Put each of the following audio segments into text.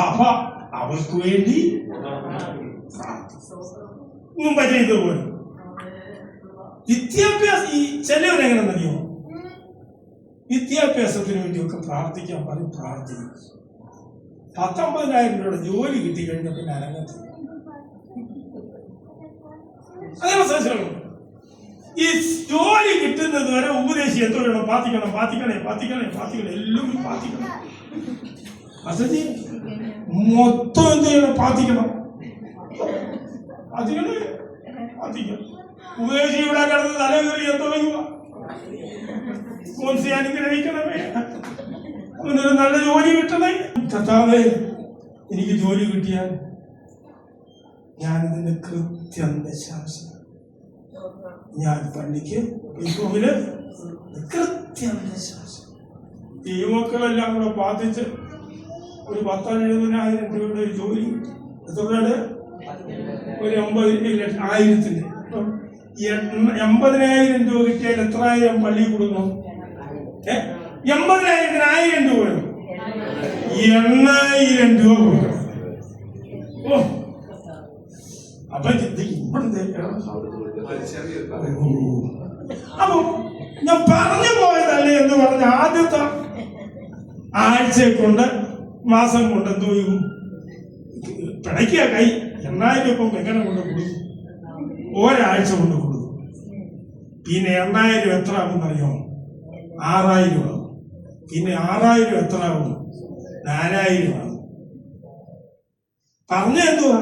അപ്പൊ അവർക്ക് വേണ്ടി മുമ്പ് ചെയ്തതുപോലെ വിദ്യാഭ്യാസം. ഈ ചിലവരെങ്ങനെന്നറിയോ, വിദ്യാഭ്യാസത്തിന് വേണ്ടിയൊക്കെ പ്രാർത്ഥിക്കാൻ പറയും, പ്രാർത്ഥിക്കും. 19,000 രൂപയുടെ ജോലി കിട്ടി കഴിഞ്ഞ പിന്നെ അരങ്ങത്ത് അങ്ങനെ സംശയമുണ്ട്. ഈ ജോലി കിട്ടുന്നത് വരെ ഉപദേശി എന്തോ വേണം, പാത്തിക്കണം പാത്തിക്കണേ പാത്തിക്കണേ പാത്തിക്കണേ, എല്ലാം പാത്തിക്കണം. അസജി മൊത്തം എന്ത് ചെയ്യണം, പാത്തിക്കണം പാത്തിക്കണേ പാത്തിക്കണം. ഉപദേശി ഇവിടെ കിടന്ന് തല കയറി എന്തോ അനുഗ്രഹിക്കണമേ, അവനൊരു നല്ല ജോലി കിട്ടണേ. കർത്താവേ, എനിക്ക് ജോലി കിട്ടിയാൽ ഞാനിതിന്റെ കൃത്യം ദശാംശം ഞാൻ പള്ളിക്ക് കൃത്യം ദശാംശം. ഈ മക്കളെല്ലാം കൂടെ പാത്തിച്ച് ഒരു 10,000-70,000 രൂപയുടെ ജോലി കിട്ടി. എത്ര രൂപയുടെ? ഒരു 80,000. 80,000 രൂപ കിട്ടിയാൽ എത്രായിരം പള്ളി കൊടുക്കണം? 80,000-ന് 1,000 രൂപ വേണം. 8,000 രൂപ കൊടുക്കണം. ഓ, അപ്പൊ ഇവിടുത്തെ അപ്പൊ ഞാൻ പറഞ്ഞു പോയതല്ലേ എന്ന് പറഞ്ഞ ആദ്യത്തെ ആഴ്ചയെ കൊണ്ട് മാസം കൊണ്ട് എന്തോ പിടയ്ക്കുക കൈ 8,000 രൂപ എങ്ങനെ കൊണ്ട് കൊടുക്കും? ഒരാഴ്ച കൊണ്ട് കൊടുക്കും. പിന്നെ 8,000 എത്ര ആകും അറിയോ? 6,000 ആകും. പിന്നെ 6,000 എത്ര ആകും? 4,000 ആകും. പറഞ്ഞ എന്തുവാ?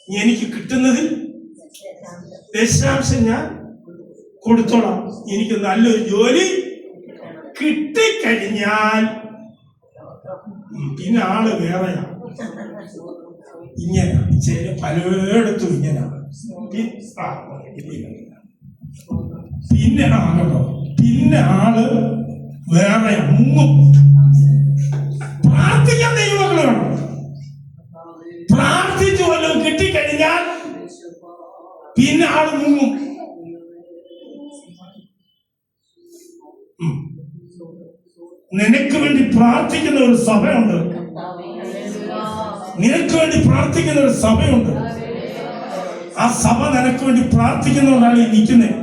എനിക്ക് കിട്ടുന്നതിൽ ദശാംശം ഞാൻ കൊടുത്തോളാം. എനിക്ക് നല്ലൊരു ജോലി കിട്ടിക്കഴിഞ്ഞാൽ പിന്നെ ആള് വേറെയാണ്. ഇങ്ങനെ പലയിടത്തും ഇങ്ങനെയാണ്. പിന്നെ ആണല്ലോ, പിന്നെ ആള് വേറെ മുങ്ങും. പ്രാർത്ഥിക്കാൻ ദൈവങ്ങൾ വേണം. പ്രാർത്ഥിച്ചു വല്ലതും കിട്ടിക്കഴിഞ്ഞാൽ പിന്നെ ആള് മുങ്ങും. നിനക്ക് വേണ്ടി പ്രാർത്ഥിക്കുന്ന ഒരു സഭയുണ്ട്. നിനക്ക് വേണ്ടി പ്രാർത്ഥിക്കുന്ന ഒരു സഭയുണ്ട്. ആ സഭ നിനക്ക് വേണ്ടി പ്രാർത്ഥിക്കുന്നതുകൊണ്ടാണ് ഈ നിൽക്കുന്നത്.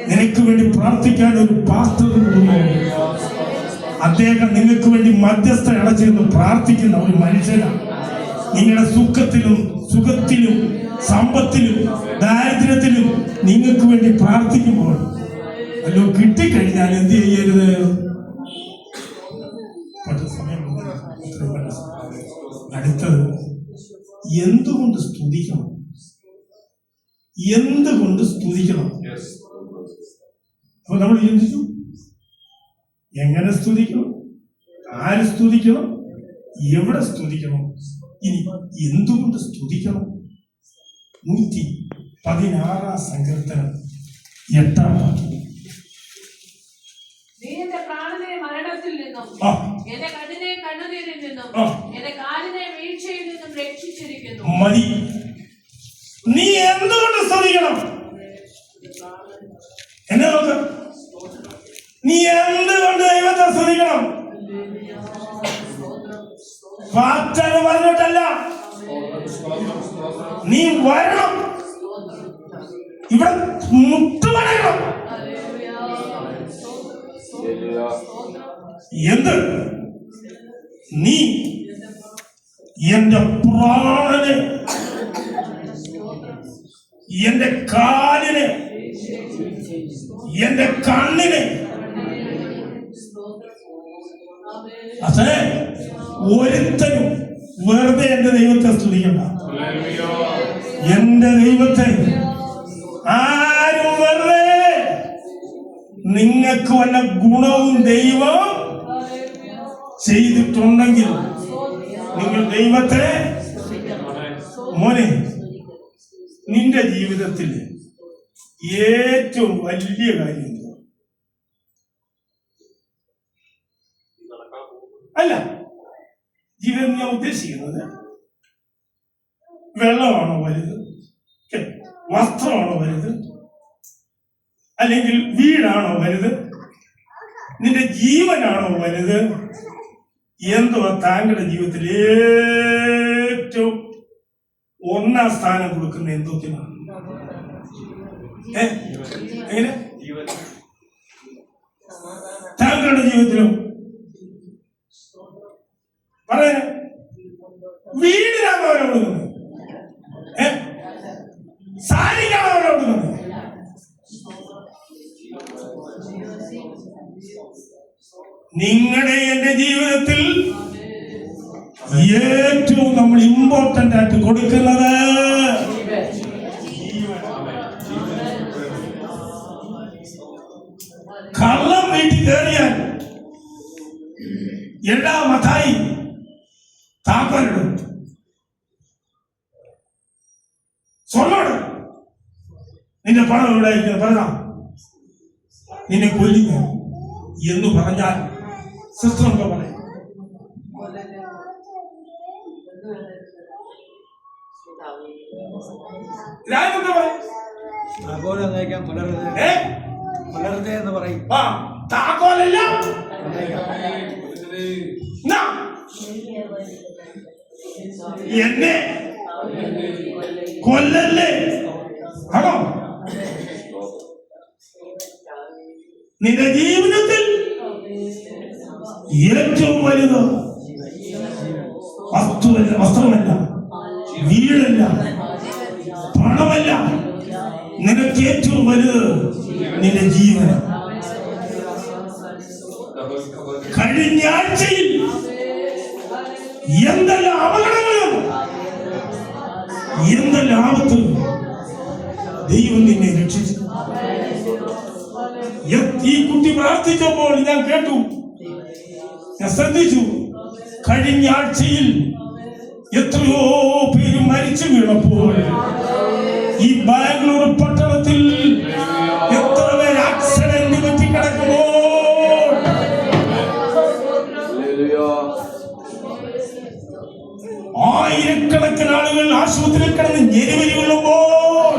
നിനക്ക് വേണ്ടി പ്രാർത്ഥിക്കാൻ ഒരു പാസ്റ്റർ കൂടുന്നു. അദ്ദേഹം നിങ്ങൾക്ക് വേണ്ടി മധ്യസ്ഥ ഇടചേർന്ന് പ്രാർത്ഥിക്കുന്ന ഒരു മനുഷ്യനാണ്. നിങ്ങളുടെ സുഖത്തിലും സുഖത്തിലും സമ്പത്തിലും ദാരിദ്ര്യത്തിലും നിങ്ങൾക്ക് വേണ്ടി പ്രാർത്ഥിക്കുമ്പോൾ വല്ലോ കിട്ടിക്കഴിഞ്ഞാൽ എന്ത് ചെയ്യരുത്? അടുത്തത് എന്തുകൊണ്ട് സ്തുതിക്കണം? എന്തുകൊണ്ട് സ്തുതിക്കണം? അപ്പൊ നമ്മൾ ചിന്തിച്ചു, എങ്ങനെ സ്തുതിക്കണം, ആര് സ്തുതിക്കണം, എവിടെ സ്തുതിക്കണം, ഇനി എന്തുകൊണ്ട് സ്തുതിക്കണം? 116 സങ്കീർത്തനം 8-ാം വാക്യം. മതി. നീ എന്തുകൊണ്ട് സ്തുതിക്കണം? എന്നെ നോക്ക്. നീ എന്തുകൊണ്ട് ദൈവത്തെ സ്തുതിക്കണം? വാഗ്ദാനം പറഞ്ഞിട്ടല്ല. നീ വരണം, ഇവിടെ മുട്ടുമടങ്ങണം. എന്ത്? നീ എന്റെ പ്രാണന്, എന്റെ കാലിന്, എന്റെ കണ്ണിന്. അതെ, ഒരുത്തനും വെറുതെ എന്റെ ദൈവത്തെ സ്തുതിക്കണ്ട. എന്റെ ദൈവത്തെ ആരും വെറുതെ, നിങ്ങൾക്ക് വല്ല ഗുണവും ദൈവം ചെയ്തിട്ടുണ്ടെങ്കിൽ നിങ്ങൾ ദൈവത്തെ, മോനെ, നിന്റെ ജീവിതത്തിൽ ഏറ്റവും വലിയ കാര്യം അല്ല, ജീവിതം ഞാൻ ഉദ്ദേശിക്കുന്നത് വെള്ളമാണോ വലുത്, വസ്ത്രമാണോ വലുത്, അല്ലെങ്കിൽ വീടാണോ വലുത്, നിന്റെ ജീവനാണോ വലുത്? എന്തുവാ താങ്കളുടെ ജീവിതത്തിൽ ഏറ്റവും ഒന്നാം സ്ഥാനം കൊടുക്കുന്ന എന്തോത്തിനാണ്? എങ്ങനെ താങ്കളുടെ ജീവിതത്തിലും പറയാ വീടിനാണ് അവരെ കൊടുക്കുന്നത്, സാരിക്കാണ് അവരെ കൊടുക്കുന്നത്. നിങ്ങളുടെ എന്റെ ജീവിതത്തിൽ ഏറ്റവും നമ്മൾ ഇമ്പോർട്ടന്റ് ആയിട്ട് കൊടുക്കുന്നത് കള്ളം വീട്ടിൽ കയറിയാൽ എടാ മഥായി താക്കോലിടും, സ്വർണ്ണോട് നിന്റെ പണം എവിടെ ആയിരിക്കും പറഞ്ഞ നിന്നെ കൊല്ലിഞ്ഞ എന്ന് പറഞ്ഞാൽ സിസ്റ്റർ എന്താ പറയും? താക്കോലല്ല എന്നെ കൊല്ലല്ലേ ആണോ? നിന്റെ ജീവിതത്തിൽ ഏറ്റവും വലുത് വസ്ത്രമല്ല, വീടല്ല, പണമല്ല. നിനക്ക് ഏറ്റവും വലുത് നിന്റെ ജീവൻ. കഴിഞ്ഞ ആഴ്ചയിൽ എന്തെല്ലാം അപകടങ്ങളും എന്തെല്ലാം ആപത്തും ദൈവം നിന്നെ രക്ഷിച്ചു. ഈ കുട്ടി പ്രാർത്ഥിച്ചപ്പോൾ ഞാൻ കേട്ടു, ഞാൻ ശ്രദ്ധിച്ചു. കഴിഞ്ഞ ആഴ്ചയിൽ എത്രയോ പേര് മരിച്ചു വീണപ്പോൾ ഈ ബാംഗ്ലൂർ പട്ടണത്തിൽ എത്ര പേര് ആക്സിഡന്റ് പറ്റി കിടക്കുമ്പോൾ ആയിരക്കണക്കിന് ആളുകൾ ആശുപത്രിയിൽ കിടന്ന് ഞെരുവരി കൊള്ളുമ്പോൾ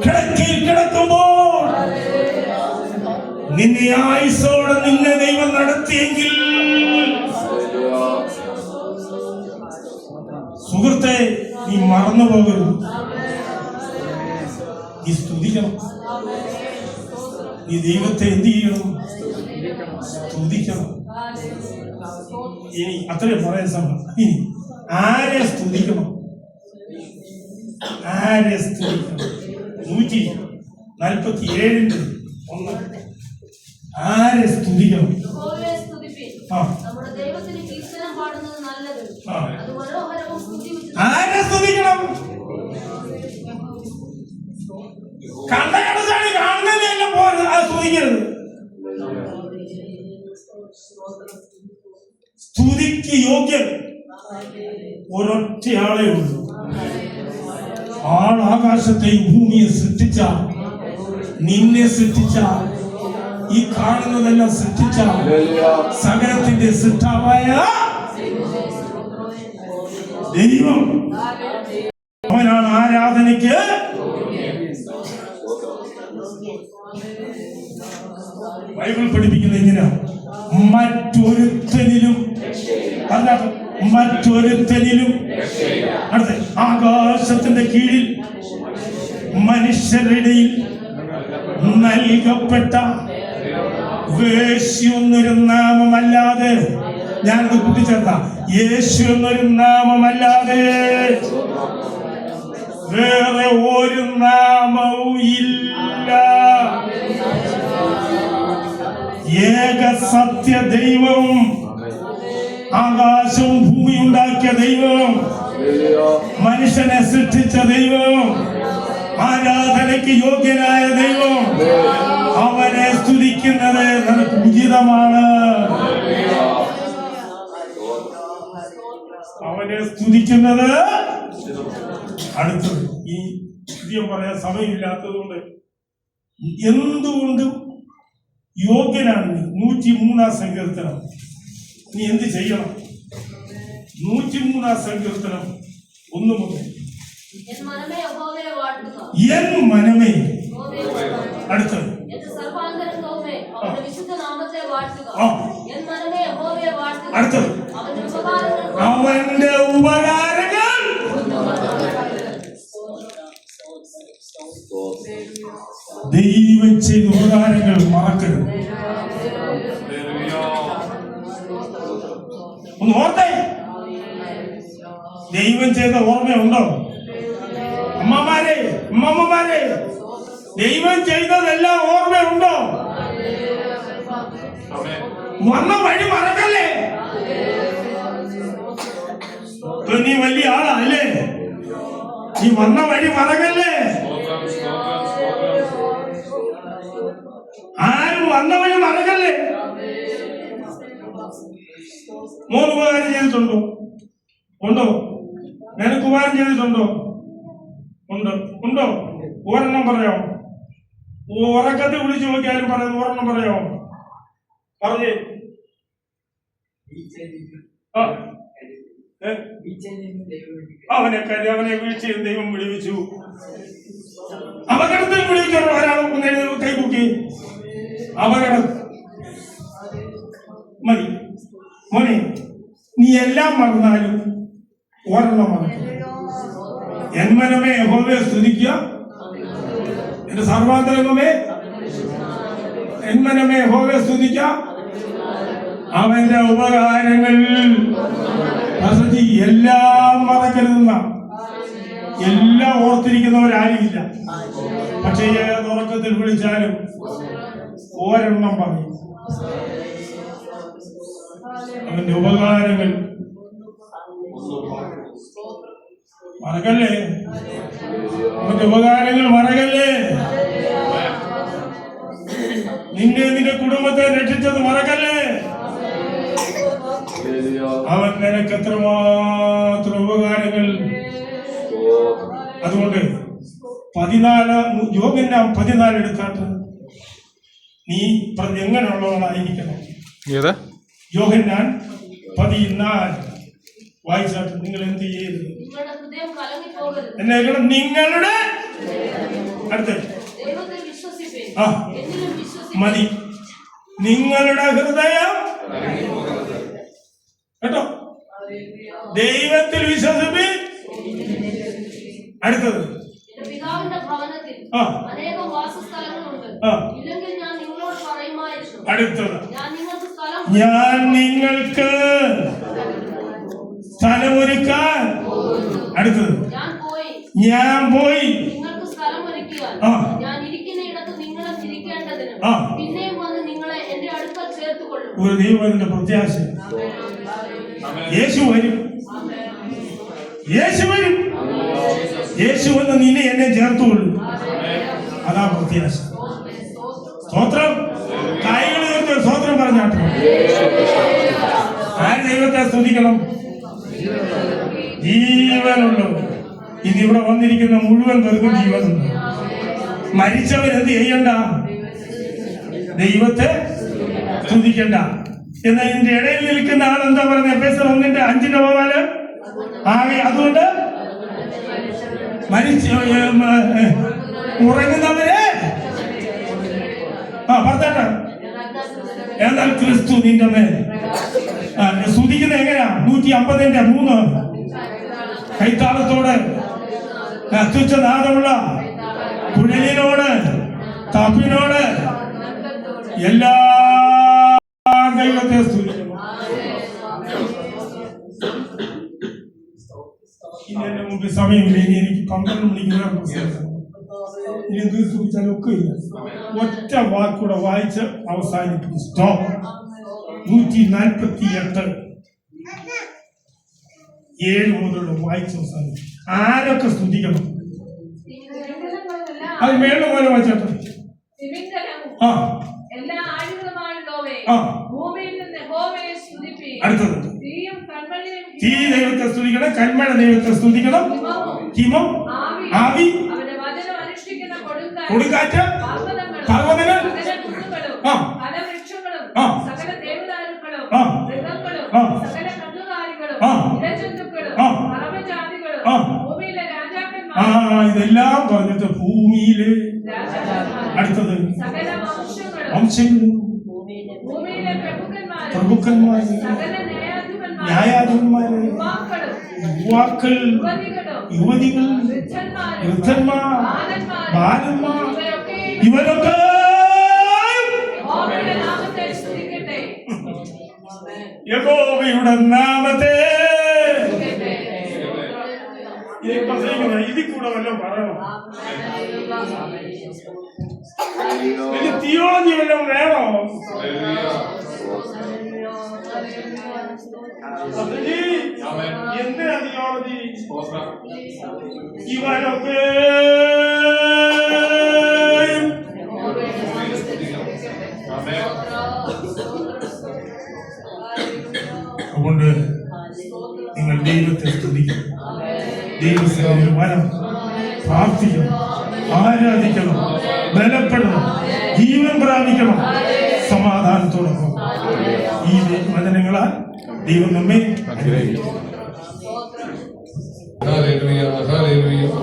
കിടക്കയിൽ കിടക്കുമ്പോൾ നിന്നെ ആയുസോടെ നിന്നെ ദൈവം നടത്തിയെങ്കിൽ സുഹൃത്തെ നീ മറന്നു പോകരുത്. നീ സ്തുതിക്കണം. നീ ദൈവത്തെ എന്ത് ചെയ്യണം? സ്തുതിക്കണം. ഇനി അത്രയും പറയാൻ സമയം. ഇനി ആരെ സ്തുതിക്കണം? ആരെ സ്തുതിക്കണം? 147 ആരെ സ്തുതിക്കണം? ആരെ സ്തുതിക്കണം? കണ്ടകടച്ചാണ് കാണുന്നതിനെല്ലാം പോലും അത് സ്തുതിക്കരുത്. സ്തുതിക്ക് യോഗ്യൻ ഒരൊറ്റയാളേ ഉള്ളൂ. ആകാശത്തെയും ഭൂമിയെ സൃഷ്ടിച്ച, നിന്നെ സൃഷ്ടിച്ച, ഈ കാണുന്നതെല്ലാം സൃഷ്ടിച്ച സകലത്തിന്റെ സൃഷ്ടാവായ ദൈവം, അവനാണ് ആരാധനയ്ക്ക്. ബൈബിൾ പഠിപ്പിക്കുന്നത് ഇങ്ങനെ, മറ്റൊരുത്തനിലും അടുത്ത ആകാശത്തിന്റെ കീഴിൽ മനുഷ്യരുടെ നൽകപ്പെട്ട യേശു എന്നൊരു നാമമല്ലാതെ, ഞാനത് കൂട്ടിച്ചേർത്ത യേശു എന്നൊരു നാമമല്ലാതെ വേറെ ഒരു നാമവും ഇല്ല. ഏക സത്യ ദൈവം, ആകാശവും ഭൂമി ഉണ്ടാക്കിയ ദൈവം, മനുഷ്യനെ സൃഷ്ടിച്ച ദൈവം, ആരാധനയ്ക്ക് യോഗ്യനായ ദൈവം, അവനെ സ്തുതിക്കുന്നത് നമുക്ക് ഉചിതമാണ്. അവനെ സ്തുതിക്കുന്നത് അടുത്തത്. ഈ കൃത്യം പറയാൻ സമയമില്ലാത്തത് കൊണ്ട് എന്തുകൊണ്ടും യോഗ്യനാണ്. 103 സങ്കീർത്തനം നീ എന്ത് ചെയ്യണം? 103 സങ്കീർത്തനം 1 മുതൽ. എൻ മനമേ അടുത്തത് എന്റെ സർവാന്തരംഗവുമേ അവന്റെ വിശുദ്ധ നാമത്തെ വാഴ്ത്തുക. ആ. എൻ മനമേ യഹോവയെ വാഴ്ത്തുക. അടുത്തത് അവന്റെ ഉപകാരങ്ങൾ അവന്റെ ഉപകാരങ്ങൾ ദൈവം ചെയ്ത ഉപകാരങ്ങൾ മറക്കരുത്. ഒന്ന് ഓർത്തേ, ദൈവം ചെയ്ത ഓർമ്മയുണ്ടോ? അമ്മമാരെ, അമ്മമ്മമാരെ, ദൈവം ചെയ്തതെല്ലാം ഓർമ്മയുണ്ടോ? വന്ന വഴി മറക്കല്ലേ? നീ വലിയ ആളാ അല്ലേ? നീ വന്ന വഴി മറക്കല്ലേ? ആരും വന്ന വഴി മറക്കല്ലേ? മോന് ഉപകാരം ചെയ്തിട്ടുണ്ടോ? ഉണ്ടോ? നിനക്ക് ഉപകാരം ചെയ്തിട്ടുണ്ടോ? ഉണ്ട്. ഉണ്ടോ? ഒരെണ്ണം പറയാമോ? ഉറക്കത്തിൽ വിളിച്ചു നോക്കിയാലും പറയുന്നത് ഒരെണ്ണം പറയാമോ? പറഞ്ഞേ. അവനെ വീഴ്ചയിൽ ദൈവം വിളിവിച്ചു. അപകടത്തിൽ വിളിവിച്ചു. ഒരാളും കൈകൂക്കി. അപകടം മതി മോനെ. നീ എല്ലാം മറന്നാലും ഒരെണ്ണം മറക്കും. എൻ മനമേ യഹോവയെ സ്തുതിക്കുക, എന്റെ സർവാന്തരംഗമേ എൻ മനമേ യഹോവയെ സ്തുതിക്കുക, അവന്റെ ഉപകാരങ്ങൾ എല്ലാം മറക്കരുതെന്ന. എല്ലാം ഓർത്തിരിക്കുന്നവരാരുമില്ല. പക്ഷേ ഏത് ഉറക്കത്തിൽ വിളിച്ചാലും ഒരെണ്ണം പറയും. അവന്റെ ഉപകാരങ്ങൾ മറക്കല്ലേ? അവന്റെ ഉപകാരങ്ങൾ മറക്കല്ലേ? നിന്നെ നിന്റെ കുടുംബത്തെ രക്ഷിച്ചത് മറക്കല്ലേ? അവൻ നിനക്ക് എത്രമാത്രം ഉപകാരങ്ങൾ. അതുകൊണ്ട് 14 യോഹന്നാൻ 14 എടുക്കാട്ട് നീ എങ്ങനെയുള്ളവളായിരിക്കണം? യോഹന്നാൻ 14 വായിച്ചാട്ട് നിങ്ങൾ എന്ത് ചെയ്ത് നിങ്ങളുടെ അടുത്ത് മതി. നിങ്ങളുടെ ഹൃദയം കേട്ടോ, ദൈവത്തിൽ വിശ്വസിപ്പി. അടുത്തത് അടുത്തത് ഞാൻ നിങ്ങൾക്ക് സ്ഥലമൊരുക്കാൻ. അടുത്തത് ഞാൻ പോയി ഒരു ദൈവത്തിന്റെ പ്രത്യാശ. യേശു വരും, യേശു വരും, യേശു വന്ന് നിന്നെ എന്നെ ചേർത്തുകൊള്ളു. അതാ പ്രത്യാശ. സ്തോത്രം. കൈകൾ ഉയർത്തി സ്തോത്രം പറഞ്ഞാട്ടെ. ആര് ദൈവത്തെ സ്തുതിക്കണം? ജീവനുള്ളവർ. ഇതിവിടെ വന്നിരിക്കുന്ന മുഴുവൻ പേർക്കും ജീവനുണ്ട്. മരിച്ചവരെന്ത് ചെയ്യണ്ട? ദൈവത്തെ സ്തുതിക്കണ്ട. എന്നാൽ ഇതിന്റെ ഇടയിൽ നിൽക്കുന്ന ആൾ എന്താ പറയുന്നത്? എഫേസ്യർ 1:5 ആകെ അതുകൊണ്ട് ഉറങ്ങുന്നവരെ പറഞ്ഞാട്ടെ. എന്നാൽ ക്രിസ്തു നിന്റെ മേൽ. സ്തുതിക്കുന്നത് എങ്ങനെയാ? 150:3 കൈത്താളത്തോട്, തുച്ഛനാദമുള്ള കുഴലിനോട്, തപ്പിനോട് എല്ലാ ദൈവത്തെ സ്തുതിക്കണം. ഇനി എന്റെ മുമ്പിൽ സമയമില്ല. ഇനി എനിക്ക് 12 മണിക്ക് ഇനി എന്ത് സ്തുതിച്ചാലും ഒക്കെ ഇല്ല. ഒറ്റ വാക്കൂടെ വായിച്ച് അവസാനിപ്പിക്കും. സ്റ്റോപ്പ്. 148 7 മുതലുള്ള വായിച്ച് അവസാനിക്കും. ആരൊക്കെ സ്തുതിക്കണം? അത് മേളിൽ പോലെ വായിച്ചോട്ടെ. അടുത്തത് തീ ദൈവത്തെ സ്തുതിക്കണം, കന്മഴ ദൈവത്തെ സ്തുതിക്കണം, ഹിമം, ആവി, കൊടുങ്കാറ്റ്, പർവ്വതങ്ങൾ, ഇതെല്ലാം പറഞ്ഞിട്ട് ഭൂമിയിലെ അടുത്തത് സകല വംശങ്ങളും വംശങ്ങളും ഭൂമിയിലെ പ്രഭുക്കന്മാര് സകല ന്യായാധിപന്മാരും ന്യായാധിപന്മാര് യുവാക്കളും യുവാക്കൾ യുവതികളും യുവതികൾ വൃദ്ധന്മാരും വൃദ്ധന്മാർ ബാലന്മാർ ഇവരൊക്കെ യഹോവയുടെ നാമത്തെ സ്തുതിക്കട്ടെ. യഹോവയുടെ നാമത്തെ സ്തുതിക്കട്ടെ. ഇതിൽ കൂടെ വല്ലതും പറയണം. വലിയ തിയോളജി വല്ലതും വേണോ? എന്തിനാ തിയോളജി? ഇവരൊക്കെ അതുകൊണ്ട് നിങ്ങൾ ദൈവത്തെ സ്തുതിക്കണം, ദൈവസേനയിൽ വരണം, പ്രാർത്ഥിക്കണം, ആരാധിക്കണം, ബലപ്പെടണം, ജീവൻ പ്രാപിക്കണം, സമാധാനത്തോടൊപ്പം. ഈ വചനങ്ങളാൽ ദൈവം നമ്മെ അനുഗ്രഹിക്കും. Hallelujah, hallelujah.